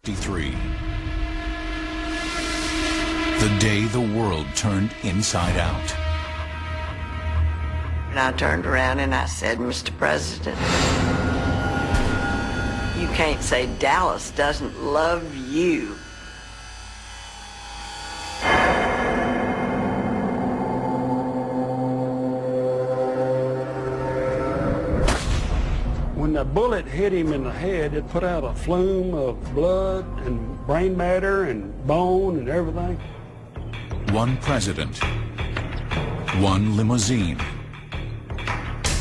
1963. The day the world turned inside out. And I turned around and I said, Mr. President, you can't say Dallas doesn't love you. When the bullet hit him in the head, it put out a flume of blood and brain matter and bone and everything. One president, one limousine.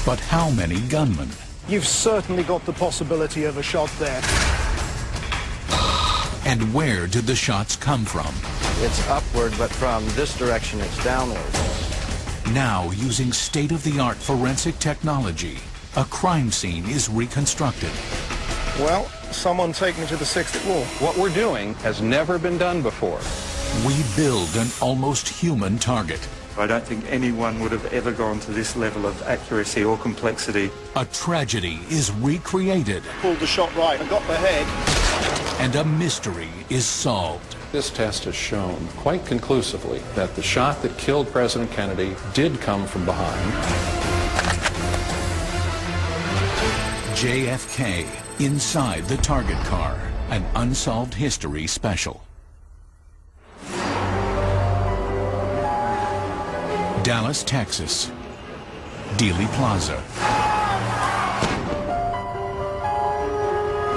But how many gunmen? You've certainly got the possibility of a shot there. And where did the shots come from? It's upward, but from this direction it's downward. Now, using state-of-the-art forensic technology, a crime scene is reconstructed. Well, someone take me to the 6th wall. What we're doing has never been done before. We build an almost human target. I don't think anyone would have ever gone to this level of accuracy or complexity. A tragedy is recreated. Pulled the shot right and got the head. And a mystery is solved. This test has shown quite conclusively that the shot that killed President Kennedy did come from behind. JFK, Inside the Target Car, an Unsolved History special. Dallas, Texas, Dealey Plaza.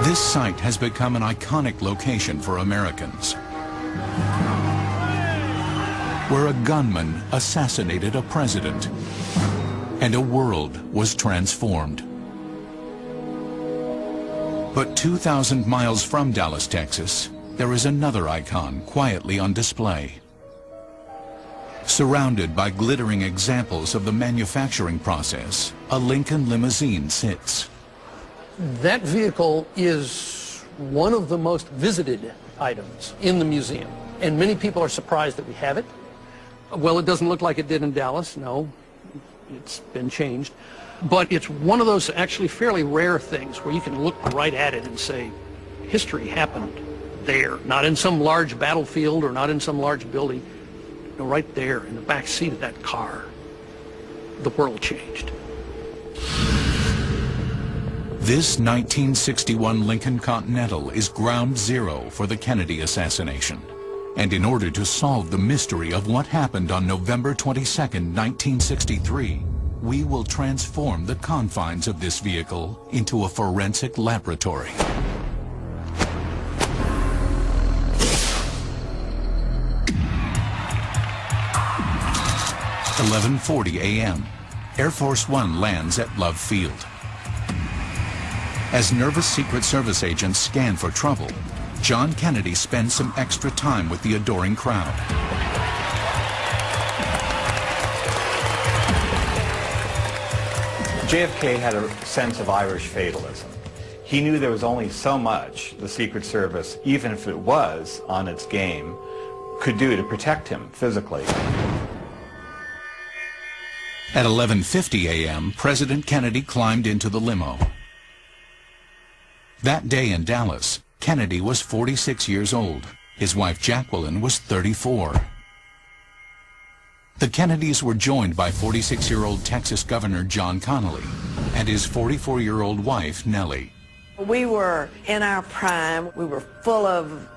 This site has become an iconic location for Americans, where a gunman assassinated a president and a world was transformed. But 2,000 miles from Dallas, Texas, there is another icon quietly on display. Surrounded by glittering examples of the manufacturing process, a Lincoln limousine sits. That vehicle is one of the most visited items in the museum, and many people are surprised that we have it. Well, it doesn't look like it did in Dallas, no, it's been changed. But it's one of those actually fairly rare things where you can look right at it and say, history happened there, not in some large battlefield or not in some large building. No, right there in the back seat of that car, the world changed. This 1961 Lincoln Continental is ground zero for the Kennedy assassination. And in order to solve the mystery of what happened on November 22nd, 1963, we will transform the confines of this vehicle into a forensic laboratory. 11:40 a.m. Air Force One lands at Love Field. As nervous Secret Service agents scan for trouble, John Kennedy spends some extra time with the adoring crowd. JFK had a sense of Irish fatalism. He knew there was only so much the Secret Service, even if it was on its game, could do to protect him physically. At 11:50 a.m., President Kennedy climbed into the limo. That day in Dallas, Kennedy was 46 years old. His wife Jacqueline was 34. The Kennedys were joined by 46-year-old Texas Governor John Connally and his 44-year-old wife, Nellie. We were in our prime. We were full of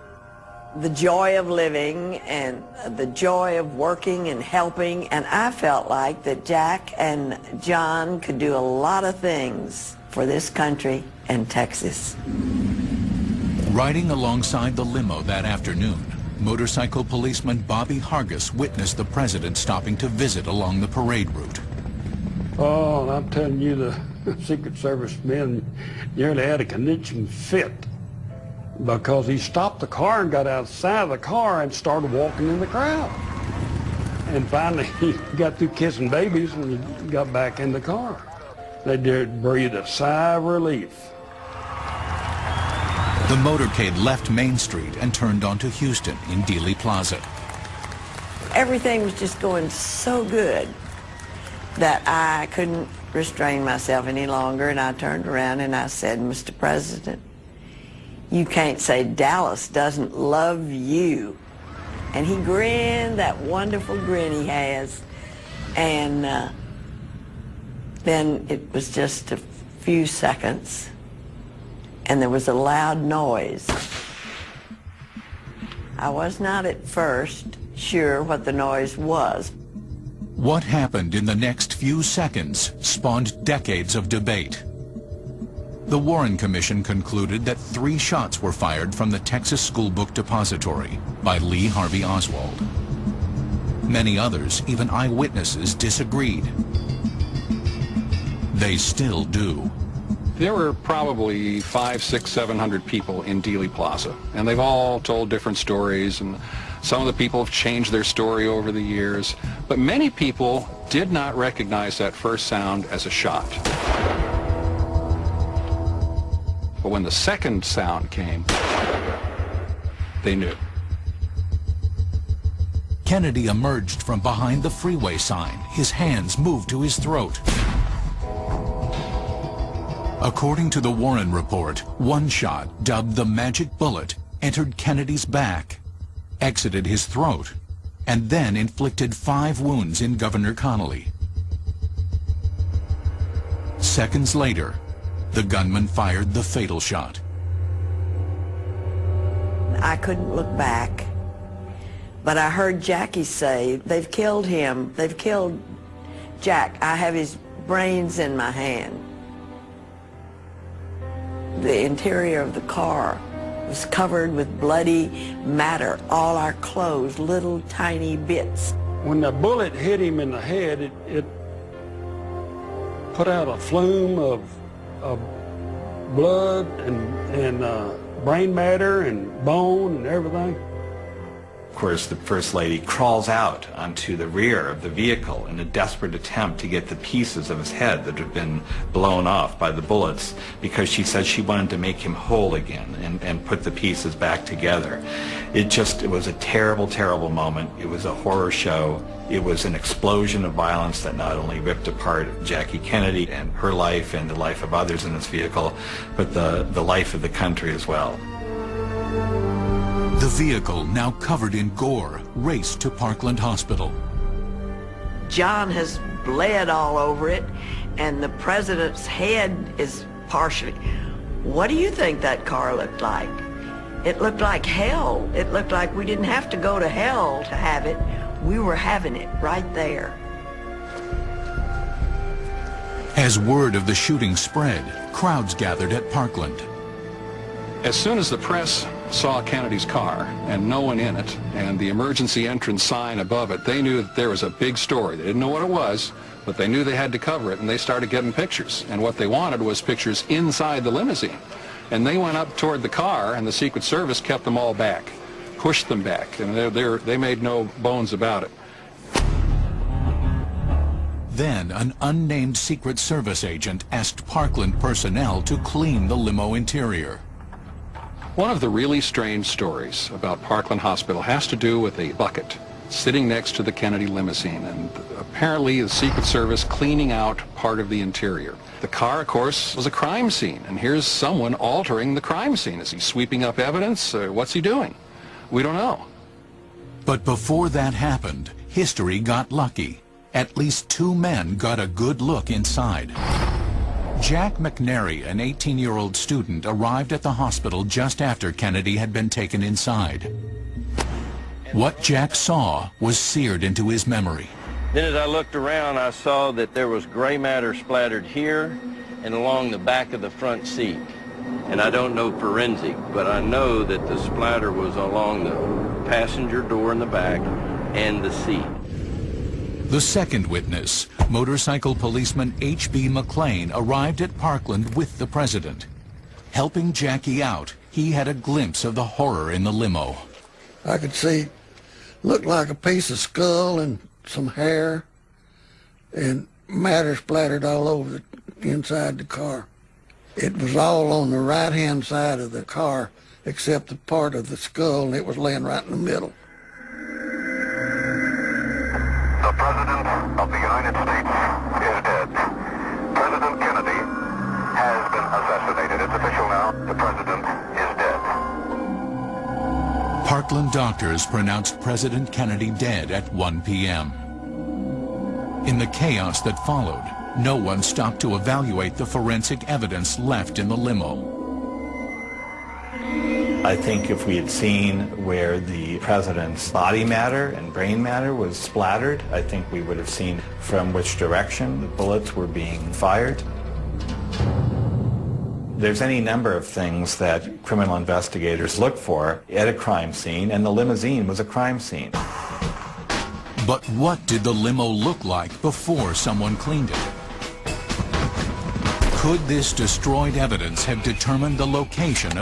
the joy of living and the joy of working and helping, and I felt like that Jack and John could do a lot of things for this country and Texas. Riding alongside the limo that afternoon, motorcycle policeman Bobby Hargis witnessed the president stopping to visit along the parade route. Oh, and I'm telling you, the Secret Service men nearly had a conniption fit because he stopped the car and got outside of the car and started walking in the crowd. And finally, he got through kissing babies and he got back in the car. They did breathe a sigh of relief. The motorcade left Main Street and turned onto Houston in Dealey Plaza. Everything was just going so good that I couldn't restrain myself any longer, and I turned around and I said, Mr. President, You can't say Dallas doesn't love you. And he grinned, that wonderful grin he has. And then it was just a few seconds, and there was a loud noise. I was not at first sure what the noise was. What happened in the next few seconds spawned decades of debate. The Warren Commission concluded that 3 shots were fired from the Texas School Book Depository by Lee Harvey Oswald. Many others, even eyewitnesses, disagreed. They still do. There were probably 500, 600, 700 people in Dealey Plaza, and they've all told different stories, and some of the people have changed their story over the years, but many people did not recognize that first sound as a shot. But when the second sound came, they knew. Kennedy emerged from behind the freeway sign. His hands moved to his throat. According to the Warren report, one shot, dubbed the magic bullet, entered Kennedy's back, exited his throat, and then inflicted 5 wounds in Governor Connolly. Seconds later, the gunman fired the fatal shot. I couldn't look back, but I heard Jackie say, "They've killed him. They've killed Jack. I have his brains in my hand." The interior of the car was covered with bloody matter, all our clothes, little tiny bits. When the bullet hit him in the head, it put out a flume of blood and brain matter and bone and everything. Of course, the First Lady crawls out onto the rear of the vehicle in a desperate attempt to get the pieces of his head that had been blown off by the bullets, because she said she wanted to make him whole again and put the pieces back together. It was a terrible, terrible moment. It was a horror show. It was an explosion of violence that not only ripped apart Jackie Kennedy and her life and the life of others in this vehicle, but the life of the country as well. The vehicle, now covered in gore, raced to Parkland Hospital. John has bled all over it, and the president's head is partially. What do you think that car looked like? It looked like hell. It looked like we didn't have to go to hell to have it. We were having it right there. As word of the shooting spread, crowds gathered at Parkland. As soon as the press saw Kennedy's car and no one in it and the emergency entrance sign above it, they knew that there was a big story. They didn't know what it was, but they knew they had to cover it, and they started getting pictures. And what they wanted was pictures inside the limousine. And they went up toward the car, and the Secret Service kept them all back, pushed them back, and they made no bones about it. Then an unnamed Secret Service agent asked Parkland personnel to clean the limo interior. One of the really strange stories about Parkland Hospital has to do with a bucket sitting next to the Kennedy limousine, and apparently the Secret Service cleaning out part of the interior. The car, of course, was a crime scene, and here's someone altering the crime scene. Is he sweeping up evidence? What's he doing? We don't know. But before that happened, history got lucky. At least 2 men got a good look inside. Jack McNary, an 18-year-old student, arrived at the hospital just after Kennedy had been taken inside. What Jack saw was seared into his memory. Then as I looked around, I saw that there was gray matter splattered here and along the back of the front seat. And I don't know forensic, but I know that the splatter was along the passenger door in the back and the seat. The second witness, motorcycle policeman H.B. McLean, arrived at Parkland with the president. Helping Jackie out, he had a glimpse of the horror in the limo. I could see, looked like a piece of skull and some hair, and matter splattered all over the inside the car. It was all on the right-hand side of the car, except the part of the skull, and it was laying right in the middle. The President of the United States is dead. President Kennedy has been assassinated. It's official now. The President is dead. Parkland doctors pronounced President Kennedy dead at 1 p.m. In the chaos that followed, no one stopped to evaluate the forensic evidence left in the limo. I think if we had seen where the president's body matter and brain matter was splattered, I think we would have seen from which direction the bullets were being fired. There's any number of things that criminal investigators look for at a crime scene, and the limousine was a crime scene. But what did the limo look like before someone cleaned it? Could this destroyed evidence have determined the location of